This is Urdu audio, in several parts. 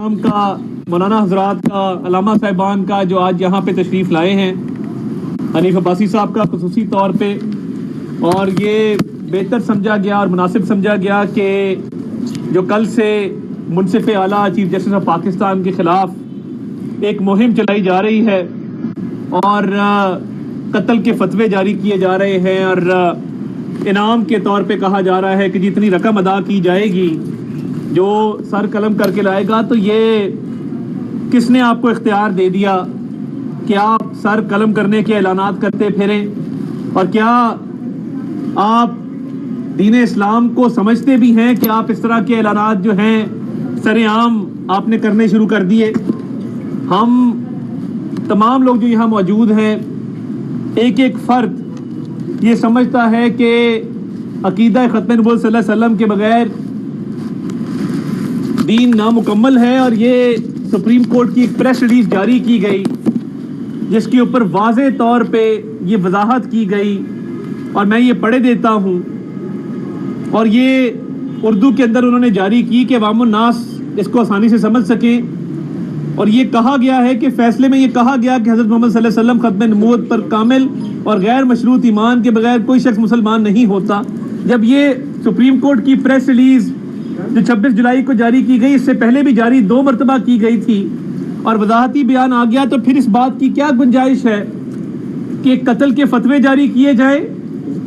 کا مولانا حضرات کا علامہ صاحبان کا جو آج یہاں پہ تشریف لائے ہیں حنیف عباسی صاحب کا خصوصی طور پہ، اور یہ بہتر سمجھا گیا اور مناسب سمجھا گیا کہ جو کل سے منصف اعلیٰ چیف جسٹس آف پاکستان کے خلاف ایک مہم چلائی جا رہی ہے اور قتل کے فتوے جاری کیے جا رہے ہیں اور انعام کے طور پہ کہا جا رہا ہے کہ جتنی رقم ادا کی جائے گی جو سر قلم کر کے لائے گا، تو یہ کس نے آپ کو اختیار دے دیا کہ آپ سر قلم کرنے کے اعلانات کرتے پھریں؟ اور کیا آپ دین اسلام کو سمجھتے بھی ہیں کہ آپ اس طرح کے اعلانات جو ہیں سر عام آپ نے کرنے شروع کر دیے؟ ہم تمام لوگ جو یہاں موجود ہیں، ایک ایک فرد یہ سمجھتا ہے کہ عقیدہ ختم نبوت صلی اللہ علیہ وسلم کے بغیر دین نامکمل ہے، اور یہ سپریم کورٹ کی ایک پریس ریلیز جاری کی گئی جس کے اوپر واضح طور پہ یہ وضاحت کی گئی، اور میں یہ پڑھے دیتا ہوں، اور یہ اردو کے اندر انہوں نے جاری کی کہ عوام الناس اس کو آسانی سے سمجھ سکیں۔ اور یہ کہا گیا ہے کہ فیصلے میں یہ کہا گیا کہ حضرت محمد صلی اللہ علیہ وسلم ختم نبوت پر کامل اور غیر مشروط ایمان کے بغیر کوئی شخص مسلمان نہیں ہوتا۔ جب یہ سپریم کورٹ کی پریس ریلیز جو 26 جولائی کو جاری کی گئی، اس سے پہلے بھی جاری 2 مرتبہ کی گئی تھی، اور وضاحتی بیان آ گیا، تو پھر اس بات کی کیا گنجائش ہے کہ قتل کے فتوے جاری کیے جائیں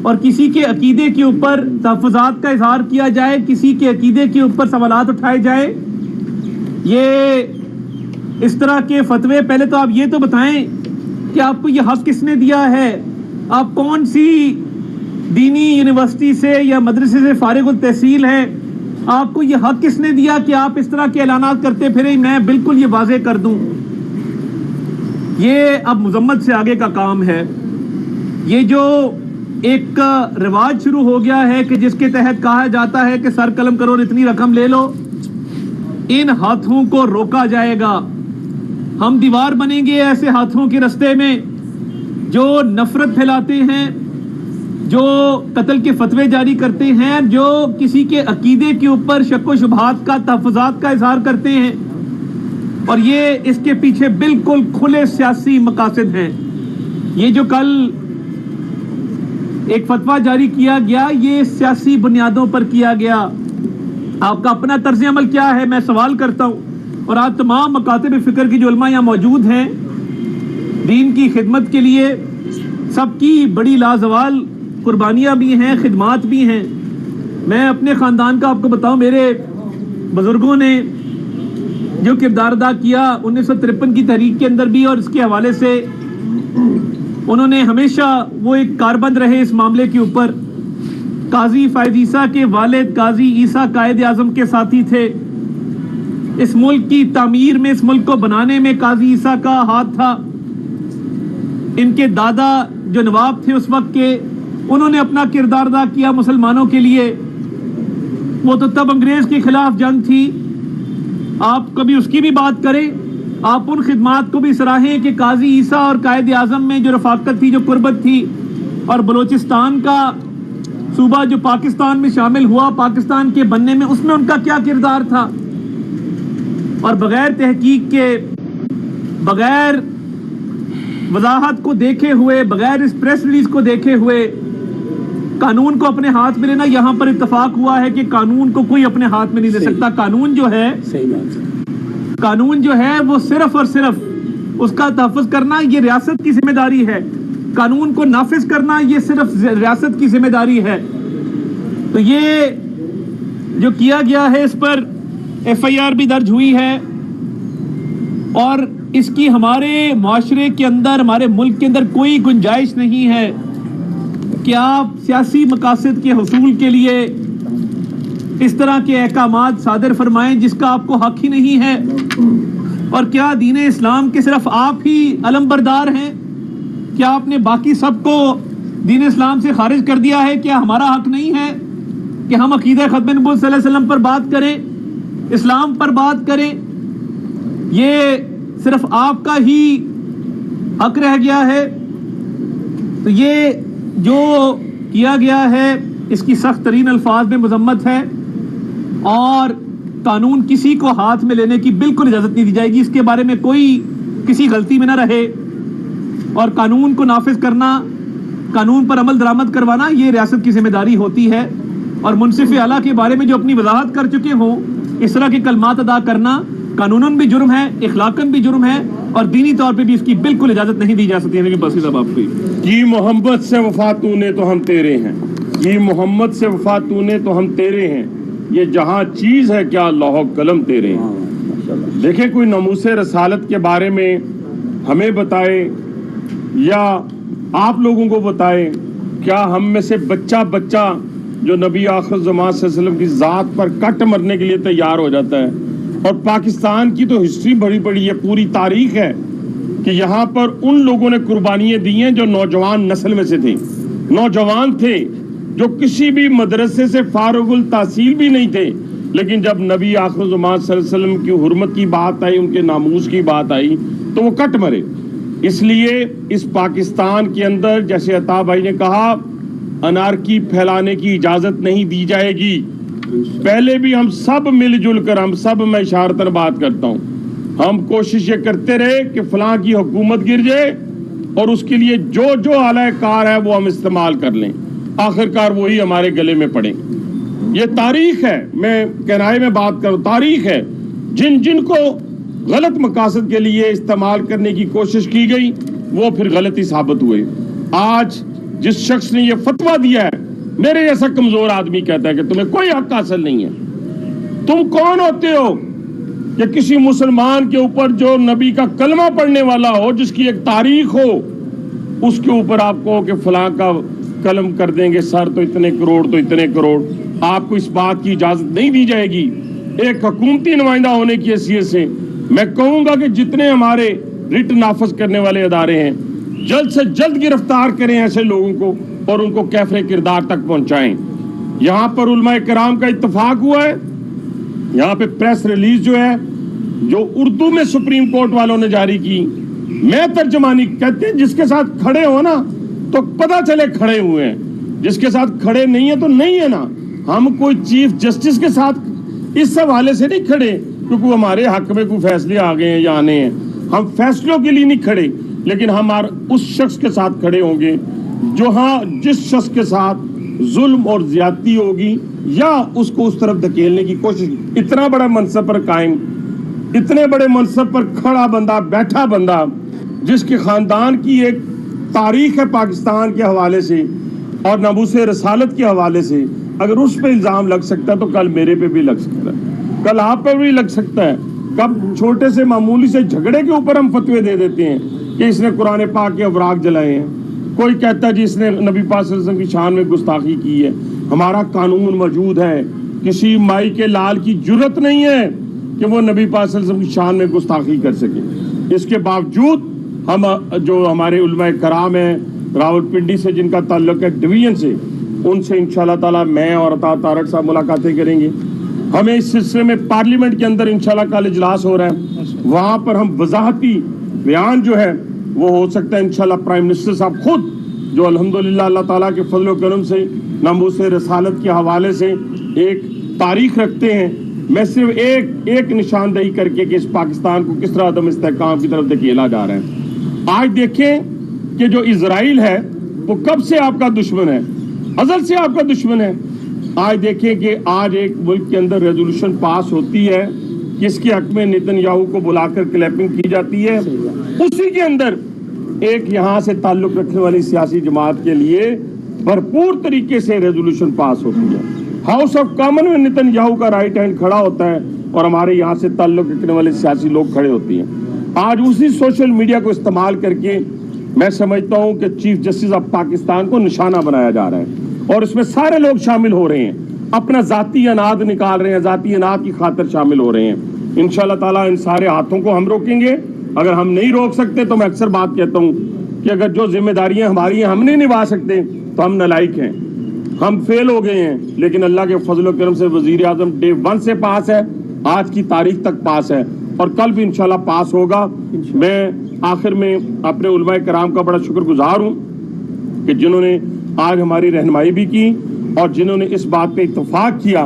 اور کسی کے عقیدے کے اوپر تحفظات کا اظہار کیا جائے، کسی کے عقیدے کے اوپر سوالات اٹھائے جائیں؟ یہ اس طرح کے فتوے، پہلے تو آپ یہ تو بتائیں کہ آپ کو یہ حق کس نے دیا ہے؟ آپ کون سی دینی یونیورسٹی سے یا مدرسے سے فارغ التحصیل ہیں؟ آپ کو یہ حق کس نے دیا کہ آپ اس طرح کے اعلانات کرتے پھریں؟ میں بالکل یہ واضح کر دوں، یہ اب مذمت سے آگے کا کام ہے۔ یہ جو ایک رواج شروع ہو گیا ہے کہ جس کے تحت کہا جاتا ہے کہ سر قلم کرو اور اتنی رقم لے لو، ان ہاتھوں کو روکا جائے گا۔ ہم دیوار بنیں گے ایسے ہاتھوں کے رستے میں جو نفرت پھیلاتے ہیں، جو قتل کے فتوے جاری کرتے ہیں، جو کسی کے عقیدے کے اوپر شک و شبہات کا تحفظات کا اظہار کرتے ہیں، اور یہ اس کے پیچھے بالکل کھلے سیاسی مقاصد ہیں۔ یہ جو کل ایک فتویٰ جاری کیا گیا، یہ سیاسی بنیادوں پر کیا گیا۔ آپ کا اپنا طرز عمل کیا ہے؟ میں سوال کرتا ہوں، اور آج تمام مکاتب فکر کی جو علماء یہاں موجود ہیں، دین کی خدمت کے لیے سب کی بڑی لازوال قربانیاں بھی ہیں، خدمات بھی ہیں۔ میں اپنے خاندان کا آپ کو بتاؤں، میرے بزرگوں نے جو کردار ادا کیا 1953 کی تحریک کے اندر بھی، اور اس کے حوالے سے انہوں نے ہمیشہ وہ ایک کاربند رہے اس معاملے کے اوپر۔ قاضی فائز عیسیٰ کے والد قاضی عیسیٰ قائد اعظم کے ساتھی تھے۔ اس ملک کی تعمیر میں، اس ملک کو بنانے میں قاضی عیسیٰ کا ہاتھ تھا۔ ان کے دادا جو نواب تھے اس وقت کے، انہوں نے اپنا کردار ادا کیا مسلمانوں کے لیے۔ وہ تو تب انگریز کے خلاف جنگ تھی، آپ کبھی اس کی بھی بات کریں، آپ ان خدمات کو بھی سراہیں کہ قاضی عیسیٰ اور قائد اعظم میں جو رفاقت تھی، جو قربت تھی، اور بلوچستان کا صوبہ جو پاکستان میں شامل ہوا پاکستان کے بننے میں، اس میں ان کا کیا کردار تھا۔ اور بغیر تحقیق کے، بغیر وضاحت کو دیکھے ہوئے، بغیر اس پریس ریلیز کو دیکھے ہوئے قانون کو اپنے ہاتھ میں لینا، یہاں پر اتفاق ہوا ہے کہ قانون کو کوئی اپنے ہاتھ میں نہیں لے سکتا۔ قانون جو ہے، قانون جو ہے وہ صرف اور صرف اس کا تحفظ کرنا یہ ریاست کی ذمہ داری ہے، قانون کو نافذ کرنا یہ صرف ریاست کی ذمہ داری ہے۔ تو یہ جو کیا گیا ہے، اس پر FIR بھی درج ہوئی ہے، اور اس کی ہمارے معاشرے کے اندر، ہمارے ملک کے اندر کوئی گنجائش نہیں ہے کہ آپ سیاسی مقاصد کے حصول کے لیے اس طرح کے احکامات صادر فرمائیں جس کا آپ کو حق ہی نہیں ہے۔ اور کیا دین اسلام کے صرف آپ ہی علم بردار ہیں؟ کیا آپ نے باقی سب کو دین اسلام سے خارج کر دیا ہے؟ کیا ہمارا حق نہیں ہے کہ ہم عقیدہ ختم نبوت صلی اللہ علیہ وسلم پر بات کریں، اسلام پر بات کریں؟ یہ صرف آپ کا ہی حق رہ گیا ہے؟ تو یہ جو کیا گیا ہے اس کی سخت ترین الفاظ میں مذمت ہے، اور قانون کسی کو ہاتھ میں لینے کی بالکل اجازت نہیں دی جائے گی. اس کے بارے میں کوئی کسی غلطی میں نہ رہے, اور قانون کو نافذ کرنا, قانون پر عمل درآمد کروانا یہ ریاست کی ذمہ داری ہوتی ہے. اور منصف اعلیٰ کے بارے میں جو اپنی وضاحت کر چکے ہوں, اس طرح کے کلمات ادا کرنا قانوناً بھی جرم ہے, اخلاقاً بھی جرم ہے, اور دینی طور پہ بھی اس کی بالکل اجازت نہیں دی جا سکتی ہے. بس صاحب آپ کو کی محمد سے وفا تو نے تو ہم تیرے ہیں, کی محمد سے وفا تو نے تو ہم تیرے ہیں, یہ جہاں چیز ہے کیا لوح و قلم تیرے ہیں. دیکھیں کوئی ناموس رسالت کے بارے میں ہمیں بتائے یا آپ لوگوں کو بتائے, کیا ہم میں سے بچہ جو نبی آخر زمان صلی اللہ علیہ وسلم کی ذات پر کٹ مرنے کے لیے تیار ہو جاتا ہے. اور پاکستان کی تو ہسٹری بڑی بڑی ہے, پوری تاریخ ہے کہ یہاں پر ان لوگوں نے قربانیاں دی ہیں جو نوجوان نسل میں سے تھے, نوجوان تھے, جو کسی بھی مدرسے سے فارغ التحصیل بھی نہیں تھے, لیکن جب نبی آخر زمان صلی اللہ علیہ وسلم کی حرمت کی بات آئی, ان کے ناموس کی بات آئی, تو وہ کٹ مرے. اس لیے اس پاکستان کے اندر جیسے عطا بھائی نے کہا, انارکی پھیلانے کی اجازت نہیں دی جائے گی. پہلے بھی ہم سب مل جل کر, ہم سب, میں اشارتاً بات کرتا ہوں, ہم کوشش یہ کرتے رہے کہ فلاں کی حکومت گر جائے اور اس کے لیے جو آلہ کار ہے وہ ہم استعمال کر لیں, آخرکار وہی ہمارے گلے میں پڑے. یہ تاریخ ہے, میں کنائے میں بات کروں, تاریخ ہے. جن کو غلط مقاصد کے لیے استعمال کرنے کی کوشش کی گئی وہ پھر غلطی ثابت ہوئے. آج جس شخص نے یہ فتویٰ دیا ہے, میرے جیسا کمزور آدمی کہتا ہے کہ تمہیں کوئی حق حاصل نہیں ہے. تم کون ہوتے ہو کہ کسی مسلمان کے اوپر جو نبی کا کلمہ پڑھنے والا ہو, جس کی ایک تاریخ ہو, اس کے اوپر آپ کو کہ فلاں کا قلم کر دیں گے سر تو اتنے کروڑ, تو اتنے کروڑ. آپ کو اس بات کی اجازت نہیں دی جائے گی. ایک حکومتی نمائندہ ہونے کی حیثیت سے میں کہوں گا کہ جتنے ہمارے رٹ نافذ کرنے والے ادارے ہیں, جلد سے جلد گرفتار کریں ایسے لوگوں کو اور ان کو کیفر کردار تک پہنچائیں. یہاں پر علماء کرام کا اتفاق ہوا ہے. یہاں پہ پریس ریلیز جو ہے, جو اردو میں سپریم کورٹ والوں نے جاری کی, میں ترجمانی کہتے ہیں جس کے ساتھ کھڑے ہو نا تو پتہ چلے کھڑے ہوئے ہیں, جس کے ساتھ کھڑے نہیں ہیں تو نہیں ہے نا. ہم کوئی چیف جسٹس کے ساتھ اس حوالے سے نہیں کھڑے کیونکہ وہ ہمارے حق میں کوئی فیصلے آ گئے ہیں یا آنے ہیں. ہم فیصلوں کے لیے نہیں کھڑے, لیکن ہم اس شخص کے ساتھ کھڑے ہوں گے جو جس شخص کے ساتھ ظلم اور زیادتی ہوگی یا اس کو اس طرف دھکیلنے کی کوشش. اتنا بڑا منصب پر قائم, اتنے بڑے منصب پر کھڑا بندہ, بیٹھا بندہ, جس کے خاندان کی ایک تاریخ ہے پاکستان کے حوالے سے اور ناموس رسالت کے حوالے سے, اگر اس پہ الزام لگ سکتا ہے تو کل میرے پہ بھی لگ سکتا ہے, کل آپ پہ بھی لگ سکتا ہے. کب چھوٹے سے معمولی سے جھگڑے کے اوپر ہم فتوے دے دیتے ہیں کہ اس نے قرآن پاک کے اوراق جلائے ہیں, کوئی کہتا ہے جی اس نے نبی پاک صلی اللہ علیہ وسلم کی شان میں گستاخی کی ہے. ہمارا قانون موجود ہے, کسی مائی کے لال کی جرت نہیں ہے کہ وہ نبی پاک صلی اللہ علیہ وسلم کی شان میں گستاخی کر سکے. اس کے باوجود ہم جو ہمارے علماء کرام ہیں راولپنڈی سے, جن کا تعلق ہے ڈویژن سے, ان سے انشاءاللہ تعالیٰ میں اور عطا طارق صاحب ملاقاتیں کریں گے. ہمیں اس سلسلے میں پارلیمنٹ کے اندر انشاءاللہ کل اجلاس ہو رہا ہے, وہاں پر ہم وضاحتی بیان جو ہے وہ ہو سکتا ہے انشاءاللہ پرائم منسٹر صاحب خود, جو الحمدللہ اللہ تعالیٰ کے فضل و کرم سے ناموس رسالت کے حوالے سے ایک تاریخ رکھتے ہیں. میں صرف ایک نشاندہی کر کے کہ اس پاکستان کو کس طرح عدم استحکام کی طرف دھکیلا جا رہا ہے. آج دیکھیں کہ جو اسرائیل ہے وہ کب سے آپ کا دشمن ہے, ازل سے آپ کا دشمن ہے. آج دیکھیں کہ آج ایک ملک کے اندر ریزولوشن پاس ہوتی ہے جس کے حق میں نیتن یاہو کو بلا کر کلیپنگ کی جاتی ہے, اسی کے اندر ایک یہاں سے تعلق رکھنے والی سیاسی جماعت کے لیے بھرپور طریقے سے ریزولوشن پاس ہوتی ہے. ہاؤس آف کامن میں نیتن یاہو کا رائٹ ہینڈ کھڑا ہوتا ہے اور ہمارے یہاں سے تعلق رکھنے والے سیاسی لوگ کھڑے ہوتے ہیں. آج اسی سوشل میڈیا کو استعمال کر کے میں سمجھتا ہوں کہ چیف جسٹس آف پاکستان کو نشانہ بنایا جا رہا ہے اور اس میں سارے لوگ شامل ہو رہے ہیں, اپنا ذاتی اناد نکال رہے ہیں, ذاتی اناد کی خاطر شامل ہو رہے ہیں. انشاءاللہ تعالیٰ ان سارے ہاتھوں کو ہم روکیں گے. اگر ہم نہیں روک سکتے تو میں اکثر بات کہتا ہوں کہ اگر جو ذمہ داریاں ہماری ہیں ہم نہیں نبھا سکتے تو ہم نالائق ہیں, ہم فیل ہو گئے ہیں. لیکن اللہ کے فضل و کرم سے وزیر اعظم ڈے 1 سے پاس ہے, آج کی تاریخ تک پاس ہے اور کل بھی انشاءاللہ پاس ہوگا. میں آخر میں اپنے علماء کرام کا بڑا شکر گزار ہوں کہ جنہوں نے آج ہماری رہنمائی بھی کی اور جنہوں نے اس بات پہ اتفاق کیا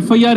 FIR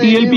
TLP